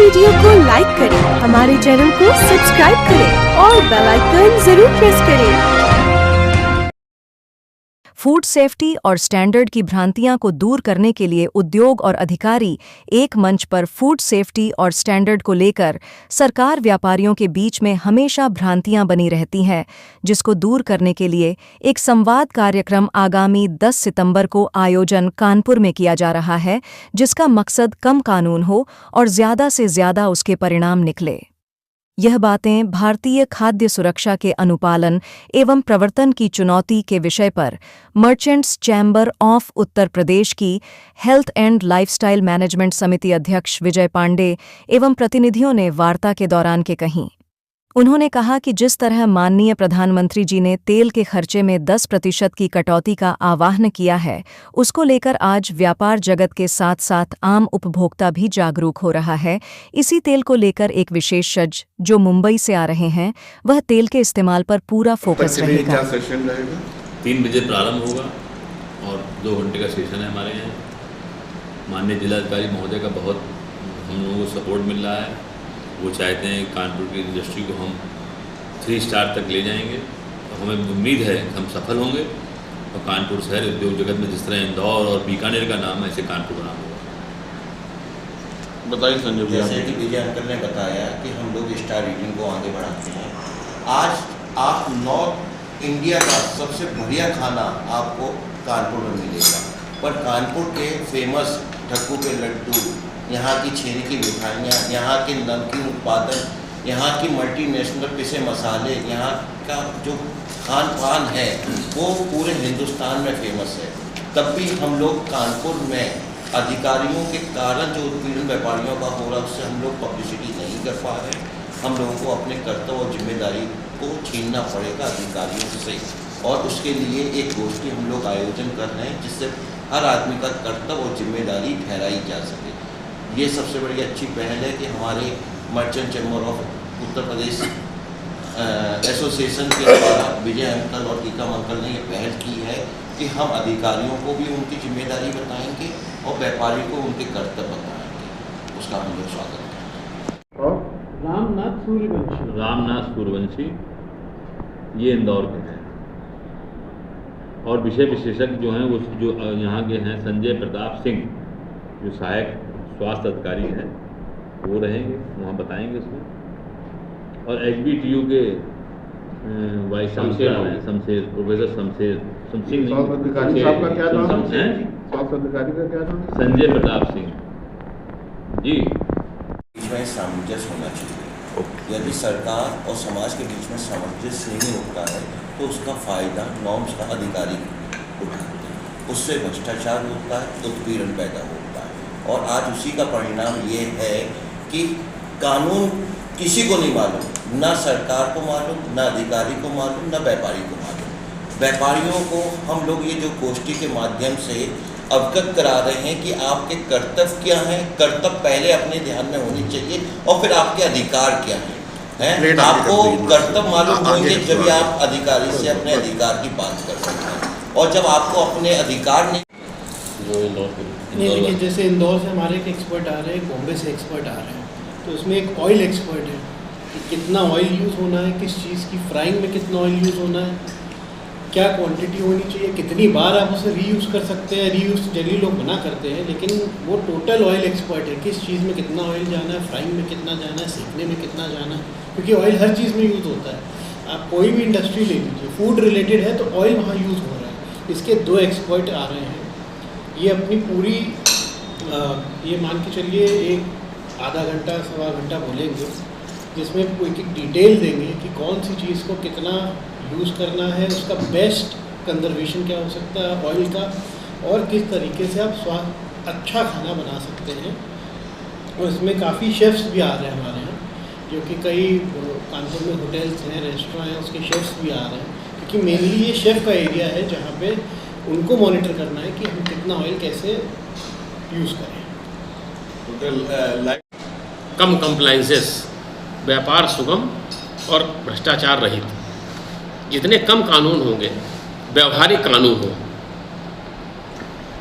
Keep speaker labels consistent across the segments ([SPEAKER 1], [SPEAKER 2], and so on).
[SPEAKER 1] Video को like करें, हमारे चैनल को सब्सक्राइब करें और बेल आइकन जरूर प्रेस करें।
[SPEAKER 2] फूड सेफ्टी और स्टैंडर्ड की भ्रांतियां को दूर करने के लिए उद्योग और अधिकारी एक मंच पर फूड सेफ्टी और स्टैंडर्ड को लेकर सरकार व्यापारियों के बीच में हमेशा भ्रांतियां बनी रहती हैं, जिसको दूर करने के लिए एक संवाद कार्यक्रम आगामी 10 सितंबर को आयोजन कानपुर में किया जा रहा है, जिसका मकसद कम कानून हो और ज़्यादा से ज़्यादा उसके परिणाम निकले। यह बातें भारतीय खाद्य सुरक्षा के अनुपालन एवं प्रवर्तन की चुनौती के विषय पर merchants chamber of Uttar Pradesh की हेल्थ एंड लाइफस्टाइल मैनेजमेंट समिति अध्यक्ष विजय पांडे एवं प्रतिनिधियों ने वार्ता के दौरान के कहीं। उन्होंने कहा कि जिस तरह माननीय प्रधानमंत्री जी ने तेल के खर्चे में 10% की कटौती का आह्वान किया है, उसको लेकर आज व्यापार जगत के साथ साथ आम उपभोक्ता भी जागरूक हो रहा है। इसी तेल को लेकर एक विशेषज्ञ जो मुंबई से आ रहे हैं, वह तेल के इस्तेमाल पर पूरा फोकस रहेगा।
[SPEAKER 3] 3 बजे प्रारंभ होगा और 2 घंटे का सेशन है हमारे यहाँ। माननीय जिलाधिकारी महोदय का बहुत हम लोगों को सपोर्ट मिल रहा है। वो चाहते हैं कानपुर की इंडस्ट्री को हम 3 स्टार तक ले जाएंगे और हमें उम्मीद है कि हम सफल होंगे और कानपुर शहर उद्योग जगत में जिस तरह इंदौर और बीकानेर का नाम है, ऐसे कानपुर का नाम होगा।
[SPEAKER 4] बताइए संजय।
[SPEAKER 5] जैसे कि विजय अंकल ने बताया कि हम लोग स्टार रेटिंग को आगे बढ़ाते हैं। आज आप नॉर्थ इंडिया का सबसे बढ़िया खाना आपको कानपुर में मिलेगा, पर कानपुर के फेमस ठक्कू के लड्डू, यहाँ की छेने की मिठाइयाँ, यहाँ के नमकीन उत्पादन, यहाँ की मल्टीनेशनल पिसे मसाले, यहाँ का जो खान पान है वो पूरे हिंदुस्तान में फेमस है। तब भी हम लोग कानपुर में अधिकारियों के कारण जो उत्पीड़न व्यापारियों का हो रहा है उससे हम लोग पब्लिसिटी नहीं कर पा रहे हैं। हम लोगों को अपने कर्तव्य और जिम्मेदारी को छीनना पड़ेगा अधिकारियों से, और उसके लिए एक गोष्ठी हम लोग आयोजन कर रहे हैं जिससे हर आदमी का कर्तव्य और जिम्मेदारी ठहराई जा सके। ये सबसे बड़ी अच्छी पहल है कि हमारे merchant chamber of Uttar Pradesh association के द्वारा विजय अंकल और टीकम अंकल ने ये पहल की है कि हम अधिकारियों को भी उनकी जिम्मेदारी बताएंगे और व्यापारी को उनके कर्तव्य बताएंगे। उसका हम लोग स्वागत करते हैं।
[SPEAKER 3] रामनाथ सूर्यवंशी ये इंदौर के हैं और विषय विशेषज्ञ जो हैं वो जो यहाँ के हैं संजय प्रताप सिंह जो सहायक स्वास्थ्य अधिकारी हैं वो रहेंगे, वहाँ बताएंगे उसमें। और HBTU के वाइस चांसलर हैं प्रोफेसर शमशेर संजय प्रताप सिंह जी।
[SPEAKER 5] इसमें सामंजस्य होना चाहिए। यदि सरकार और समाज के बीच में सामंजस्य नहीं होता है तो उसका फ़ायदा नॉर्म्स का अधिकारी उठाते हैं, उससे भ्रष्टाचार होता है, उत्पीड़न पैदा होता है। और आज उसी का परिणाम ये है कि कानून किसी को नहीं मालूम, ना सरकार को मालूम, ना अधिकारी को मालूम, ना व्यापारी को मालूम। व्यापारियों को हम लोग ये जो गोष्ठी के माध्यम से अवगत करा रहे हैं कि आपके कर्तव्य क्या हैं, कर्तव्य पहले अपने ध्यान में होनी चाहिए और फिर आपके अधिकार क्या हैं। आपको कर्तव्य मालूम होंगे जब आप अधिकारी से अपने अधिकार की बात कर सकते हैं, और जब आपको अपने अधिकार नहीं
[SPEAKER 6] लेकिन जैसे इंदौर से हमारे एक एक्सपर्ट आ रहे हैं, बॉम्बे से एक्सपर्ट आ रहे हैं, तो उसमें एक ऑयल एक्सपर्ट है कि कितना ऑयल यूज़ होना है, किस चीज़ की फ्राइंग में कितना ऑयल यूज़ होना है, क्या क्वांटिटी होनी चाहिए, कितनी बार आप उसे रीयूज़ कर सकते हैं। रीयूज़ जनरली लोग मना करते हैं, लेकिन वो टोटल ऑयल एक्सपर्ट है, किस चीज़ में कितना ऑयल जाना है, फ्राइंग में कितना जाना है, सेकने में कितना जाना है, क्योंकि ऑयल हर चीज़ में यूज़ होता है। आप कोई भी इंडस्ट्री ले लीजिए, फूड रिलेटेड है तो ऑयल वहाँ यूज़ हो रहा है। इसके 2 एक्सपर्ट आ रहे हैं, ये अपनी पूरी ये मान के चलिए एक आधा घंटा सवा घंटा बोलेंगे, जिसमें एक डिटेल देंगे कि कौन सी चीज़ को कितना यूज़ करना है, उसका बेस्ट कंजर्वेशन क्या हो सकता है ऑयल का, और किस तरीके से आप अच्छा खाना बना सकते हैं। और इसमें काफ़ी शेफ़्स भी आ रहे हैं हमारे यहाँ, जो कि कई कानपुर में होटल्स हैं, रेस्टोरेंट हैं, उसके शेफ़्स भी आ रहे हैं, क्योंकि मेनली ये शेफ़ का एरिया है जहाँ पे उनको मॉनिटर करना है कि हम कितना ऑयल कैसे यूज़ करें।
[SPEAKER 7] कम कंप्लाइंसेस, व्यापार सुगम और भ्रष्टाचार रहित। जितने कम कानून होंगे, व्यवहारिक कानून हो,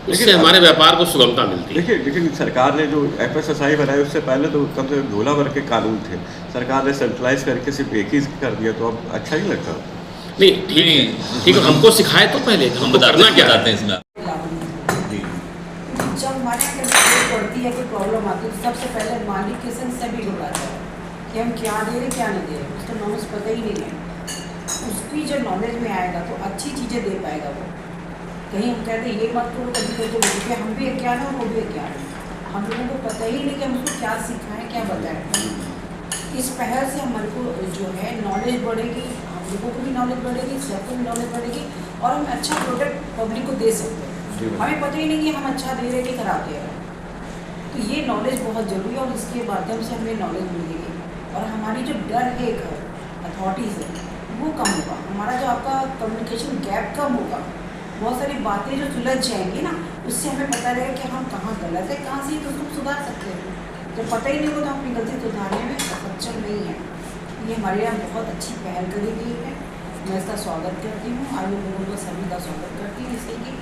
[SPEAKER 7] उससे हमारे व्यापार को सुगमता मिलती है।
[SPEAKER 4] देखिए लेकिन सरकार ने जो FSSAI बनाई उससे पहले तो कम से कम झोला भर के कानून थे, सरकार ने सेंट्रलाइज करके सिर्फ एक ही कर दिया, तो अब अच्छा नहीं लगता।
[SPEAKER 7] नहीं ठीक है, हमको सिखाए तो पहले हम करना क्या
[SPEAKER 3] बताते हैं इसमें।
[SPEAKER 8] जब हमारे यहाँ कोई पड़ती है, कोई प्रॉब्लम आती है, तो सबसे पहले मालिक के संग सभी घबराता है कि हम क्या दे रहे क्या नहीं दे रहे, उसका नॉलेज पता ही नहीं है। उसकी जो नॉलेज में आएगा तो अच्छी चीज़ें दे पाएगा वो। कहीं हम कहते हैं ये मत करो, कभी कहते बोलते हम भी क्या है वो भी क्या है, हम लोगों को पता ही नहीं कि हम उसको क्या सिखाएं क्या बताएं। इस पहल से हमारे को जो है नॉलेज बढ़ेगी, हम लोगों को भी नॉलेज बढ़ेगी, सबको भी नॉलेज बढ़ेगी और हम अच्छा प्रोडक्ट पब्लिक को दे सकते हैं। हमें पता ही नहीं कि हम अच्छा दे रहे कि खराब दे रहे हैं। तो ये नॉलेज बहुत ज़रूरी है और इसके माध्यम से हमें नॉलेज मिलेगी और हमारी जो डर है एक अथॉरिटीज़ है वो कम होगा, हमारा जो आपका कम्युनिकेशन गैप कम होगा, बहुत सारी बातें जो सुलझ जाएंगी ना, उससे हमें पता रहेगा कि हम कहाँ गलत है कहाँ सही, तो उसको सुधार सकते हैं। जब पता ही नहीं होगा तो अपनी गलती सुधारने में सक्षम नहीं है। ये हमारे यहाँ बहुत अच्छी पहल करी गई है, मैं इसका स्वागत करती हूँ, आप लोगों का सभी का स्वागत करती हूँ, इसलिए कि